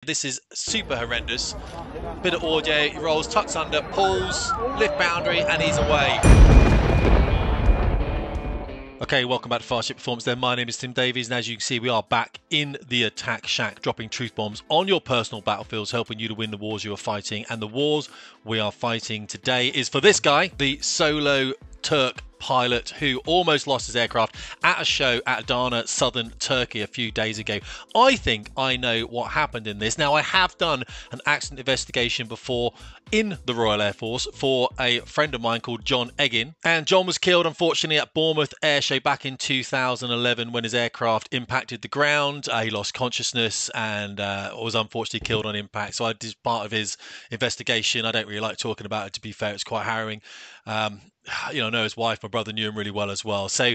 This is super horrendous. Bit of audio, he rolls, tucks under, pulls, lift boundary, and he's away. Okay, welcome back to Fast Ship Performance there. My name is Tim Davies, and as you can see, we are back in the attack shack, dropping truth bombs on your personal battlefields, helping you to win the wars you are fighting. And the wars we are fighting today is for this guy, the solo Turk pilot who almost lost his aircraft at a show at Adana, southern Turkey a few days ago. I think I know what happened in this. Now, I have done an accident investigation before in the Royal Air Force for a friend of mine called John Eggin, and John was killed unfortunately at Bournemouth Air Show back in 2011 when his aircraft impacted the ground. He lost consciousness and was unfortunately killed on impact. So I did part of his investigation. I don't really like talking about it, to be fair. It's quite harrowing. You know, I know his wife, my brother knew him really well as well. So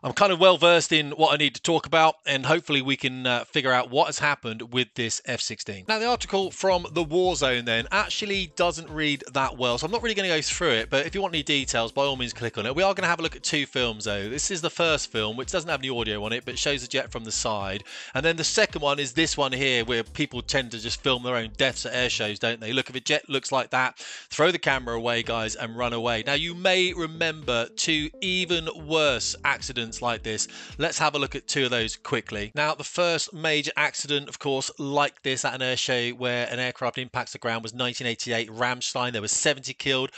I'm kind of well versed in what I need to talk about, and hopefully we can figure out what has happened with this F-16. Now, the article from the War Zone then actually doesn't read that well, so I'm not really going to go through it, but if you want any details, by all means click on it. We are going to have a look at two films though. This is the first film, which doesn't have any audio on it, but shows the jet from the side. And then the second one is this one here, where people tend to just film their own deaths at air shows, don't they? Look, if a jet looks like that, throw the camera away, guys, and run away. Now, you may remember two even worse accidents like this. Let's have a look at two of those quickly. Now, the first major accident, of course, like this at an air show where an aircraft impacts the ground was 1988 Ramstein. There was 70 killed,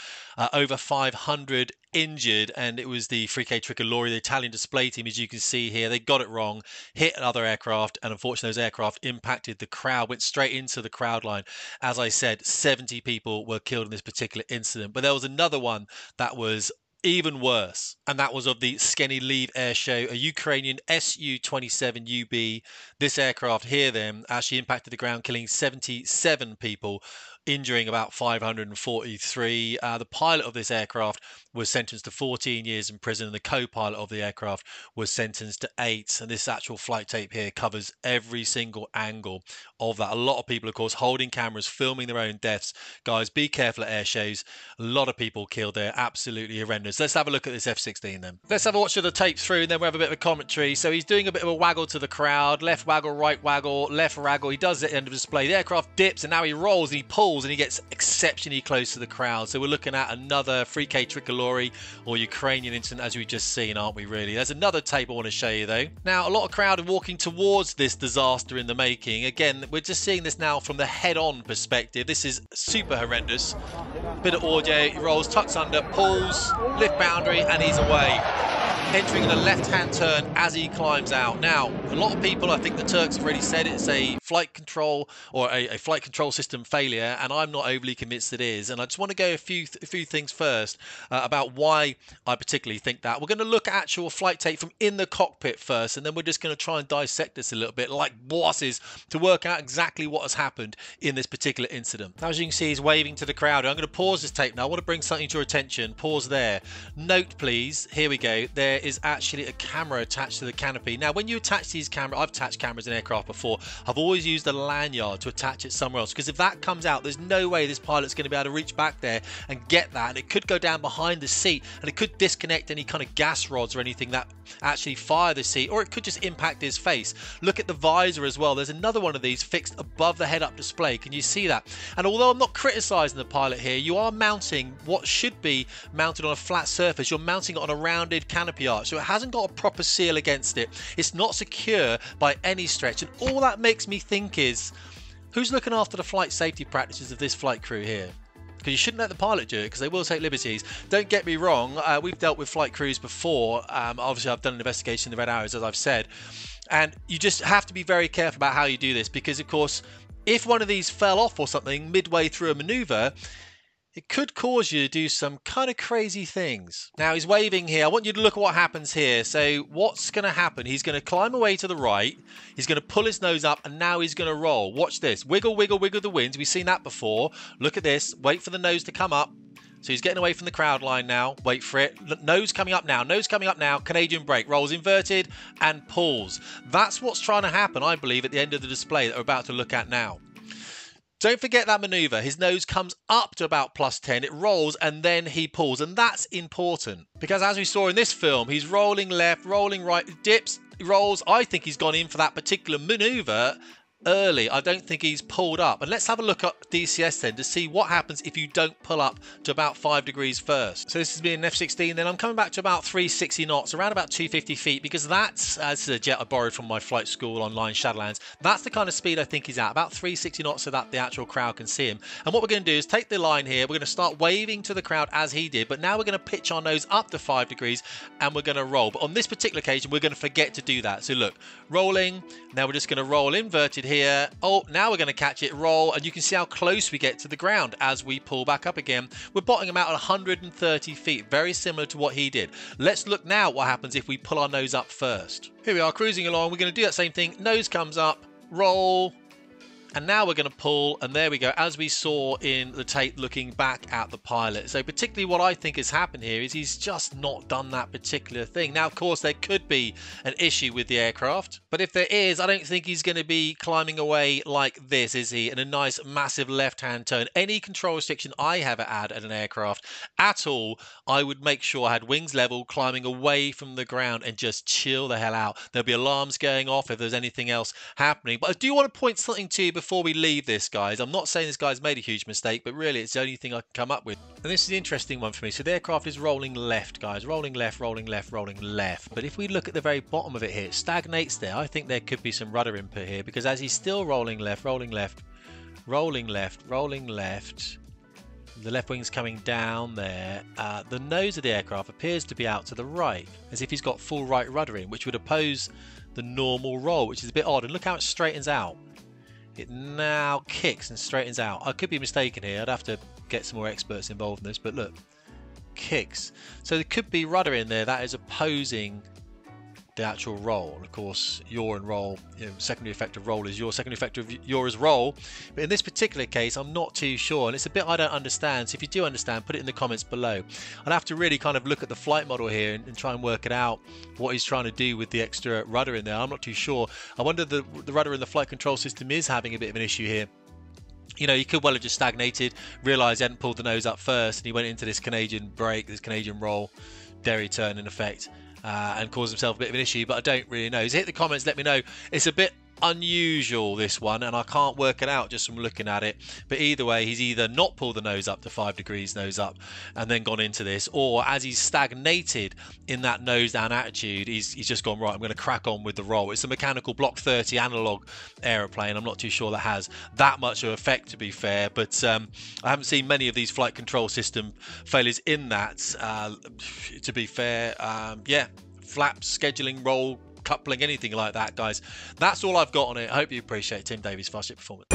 over 500 injured, and it was the 3K Tricolori, the Italian display team, as you can see here. They got it wrong, hit another aircraft, and unfortunately those aircraft impacted the crowd, went straight into the crowd line. As I said, 70 people were killed in this particular incident. But there was another one that was even worse, and that was of the Skeny Leave air show, a Ukrainian Su-27UB. This aircraft here then actually impacted the ground, killing 77 people, injuring about 543. The pilot of this aircraft was sentenced to 14 years in prison, and the co-pilot of the aircraft was sentenced to 8. And this actual flight tape here covers every single angle of that. A lot of people, of course, holding cameras, filming their own deaths. Guys, be careful at air shows. A lot of people killed there. Absolutely horrendous. Let's have a look at this F-16 then. Let's have a watch of the tape through, and then we'll have a bit of a commentary. So he's doing a bit of a waggle to the crowd. Left waggle, right waggle, left waggle. He does it at the end of the display. The aircraft dips, and now he rolls and he pulls, and he gets exceptionally close to the crowd. So we're looking at another 3K Tricolori or Ukrainian incident, as we've just seen, aren't we, really? There's another tape I want to show you, though. Now, a lot of crowd are walking towards this disaster in the making. Again, we're just seeing this now from the head-on perspective. This is super horrendous. Bit of audio, he rolls, tucks under, pulls, lift boundary, and he's away, entering in a left-hand turn as he climbs out. Now, a lot of people, I think the Turks have already said it's a flight control or a flight control system failure, and I'm not overly convinced it is. And I just want to go a few things first about why I particularly think that. We're going to look at actual flight tape from in the cockpit first, and then we're just going to try and dissect this a little bit like bosses to work out exactly what has happened in this particular incident. Now, as you can see, he's waving to the crowd. I'm going to pause this tape now. I want to bring something to your attention. Pause there. Note, please. Here we go. There is actually a camera attached to the canopy. Now, when you attach these cameras, I've attached cameras in aircraft before. I've always used a lanyard to attach it somewhere else, because if that comes out, there's no way this pilot's going to be able to reach back there and get that, and it could go down behind the seat, and it could disconnect any kind of gas rods or anything that actually fire the seat, or it could just impact his face. Look at the visor as well. There's another one of these fixed above the head-up display. Can you see that? And although I'm not criticizing the pilot here, you are mounting what should be mounted on a flat surface. You're mounting it on a rounded canopy arch, so it hasn't got a proper seal against it. It's not secure by any stretch, and all that makes me think is, who's looking after the flight safety practices of this flight crew here? Because you shouldn't let the pilot do it, because they will take liberties. Don't get me wrong, we've dealt with flight crews before. Obviously, I've done an investigation in the Red Arrows, as I've said, and you just have to be very careful about how you do this, because, of course, if one of these fell off or something midway through a maneuver, it could cause you to do some kind of crazy things. Now, he's waving here. I want you to look at what happens here. So what's going to happen? He's going to climb away to the right. He's going to pull his nose up, and now he's going to roll. Watch this. Wiggle, wiggle, wiggle the wings. We've seen that before. Look at this. Wait for the nose to come up. So he's getting away from the crowd line now. Wait for it. Nose coming up now. Nose coming up now. Canadian brake. Rolls inverted and pulls. That's what's trying to happen, I believe, at the end of the display that we're about to look at now. Don't forget that maneuver. His nose comes up to about +10, it rolls, and then he pulls. And that's important, because as we saw in this film, he's rolling left, rolling right, dips, rolls. I think he's gone in for that particular maneuver early. I don't think he's pulled up. And let's have a look at DCS then to see what happens if you don't pull up to about 5 degrees first. So this has been an F-16. Then I'm coming back to about 360 knots, around about 250 feet, because that's, this is a jet I borrowed from my flight school online, Shadowlands. That's the kind of speed I think he's at, about 360 knots, so that the actual crowd can see him. And what we're going to do is take the line here. We're going to start waving to the crowd as he did, but now we're going to pitch our nose up to 5 degrees and we're going to roll. But on this particular occasion, we're going to forget to do that. So look, rolling. Now we're just going to roll inverted here. Oh, now we're going to catch it, roll, and you can see how close we get to the ground as we pull back up again. We're bottoming him out at 130 feet, very similar to what he did. Let's look now what happens if we pull our nose up first. Here we are cruising along. We're going to do that same thing. Nose comes up, roll, and now we're going to pull, and there we go, as we saw in the tape looking back at the pilot. So particularly what I think has happened here is he's just not done that particular thing. Now, of course, there could be an issue with the aircraft, but if there is, I don't think he's going to be climbing away like this, is he? In a nice, massive left-hand turn. Any control restriction I ever had at an aircraft at all, I would make sure I had wings level, climbing away from the ground and just chill the hell out. There'll be alarms going off if there's anything else happening. But I do want to point something to you before we leave this, guys. I'm not saying this guy's made a huge mistake, but really it's the only thing I can come up with. And this is the interesting one for me. So the aircraft is rolling left, guys. Rolling left, rolling left, rolling left. But if we look at the very bottom of it here, it stagnates there. I think there could be some rudder input here, because as he's still rolling left, rolling left, rolling left, rolling left, the left wing's coming down there. The nose of the aircraft appears to be out to the right, as if he's got full right rudder in, which would oppose the normal roll, which is a bit odd. And look how it straightens out. It now kicks and straightens out. I could be mistaken here. I'd have to get some more experts involved in this, but look, kicks. So there could be rudder in there that is opposing the actual roll. And of course, yaw and roll, secondary effect of roll is yaw, secondary effect of yaw is roll. But in this particular case, I'm not too sure, and it's a bit I don't understand. So if you do understand, put it in the comments below. I'd have to really kind of look at the flight model here and try and work it out, what he's trying to do with the extra rudder in there. I'm not too sure. I wonder if the rudder in the flight control system is having a bit of an issue here. He could well have just stagnated, realised he hadn't pulled the nose up first, and he went into this Canadian break, this Canadian roll, derry turn in effect, and caused himself a bit of an issue, but I don't really know. So hit the comments, let me know. It's a bit unusual, this one, and I can't work it out just from looking at it. But either way, he's either not pulled the nose up to 5 degrees nose up and then gone into this, or as he's stagnated in that nose down attitude, he's just gone, right, I'm going to crack on with the roll. It's a mechanical Block 30 analog aeroplane. I'm not too sure that has that much of effect, to be fair, but I haven't seen many of these flight control system failures in that, to be fair. Yeah, flaps, scheduling, roll, coupling, anything like that, guys. That's all I've got on it. I hope you appreciate it. Tim Davies, Fast Jet Performance.